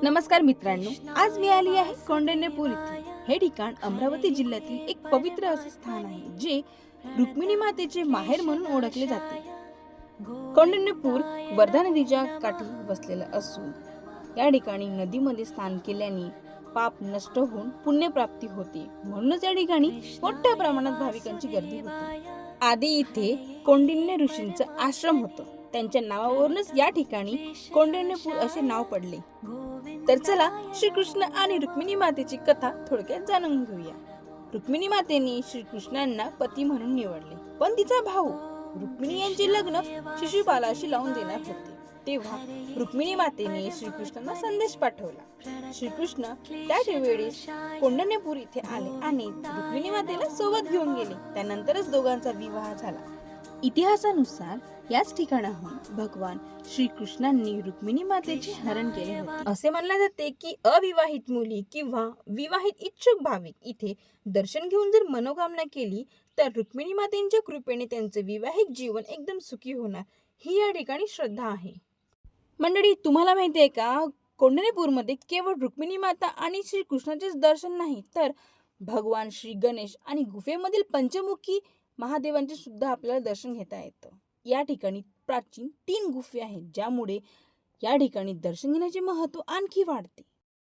नमस्कार मित्रांनो, आज मी आली आहे कौंडिण्यपूर इथे. हे ठिकाण अमरावती जिल्ह्यातील एक पवित्र असे स्थान आहे जे रुक्मिणी मातेचे माहेर म्हणून ओळखले जाते. कौंडिण्यपूर वर्धा नदीच्या काठी वसलेलं असून या ठिकाणी नदीमध्ये स्नान केल्याने पाप नष्ट होऊन पुण्यप्राप्ती होते. म्हणूनच या ठिकाणी मोठ्या प्रमाणात भाविकांची गर्दी होते. आधी इथे कौंडिन्य ऋषींचं आश्रम होतं. त्यांच्या नावावरूनच या ठिकाणी कौंडिण्यपूर असे नाव पडले. तर चला श्रीकृष्ण आणि रुक्मिणी मातेची कथा थोडक्यात जाणून घेऊया. रुक्मिणी मातेने श्रीकृष्णांना पती म्हणून निवडले, पण तिचा भाऊ रुक्मिणी यांचे लग्न शिशुपालाशी लावून देणार होते. तेव्हा रुक्मिणी मातेने श्रीकृष्णांना संदेश पाठवला. श्रीकृष्ण त्या वेळेस कौंडिण्यपूर इथे आले आणि रुक्मिणी मातेला सोबत घेऊन गेले. त्यानंतरच दोघांचा विवाह झाला. इतिहासानुसार याच ठिकाणाहून भगवान श्रीकृष्णांनी रुक्मिणी मातेचे हरण केले होते. असे मानले जाते की अविवाहित मुली किंवा विवाहित इच्छुक भाविक इथे दर्शन घेऊन जर मनोकामना केली तर रुक्मिणी मातेच्या कृपेने त्यांचे विवाहिक जीवन एकदम सुखी होणार, ही या ठिकाणी श्रद्धा आहे. मंडळी, तुम्हाला माहिती आहे का, कौंडिण्यपूरमध्ये केवळ रुक्मिणी माता आणि श्रीकृष्णाचेच दर्शन नाही तर भगवान श्री गणेश आणि गुफेमधील पंचमुखी महादेवांचे सुद्धा आपल्याला दर्शन घेता येतं. या ठिकाणी प्राचीन 3 गुफे आहेत, ज्यामुळे या ठिकाणी दर्शन घेण्याचे महत्त्व आणखी वाढते.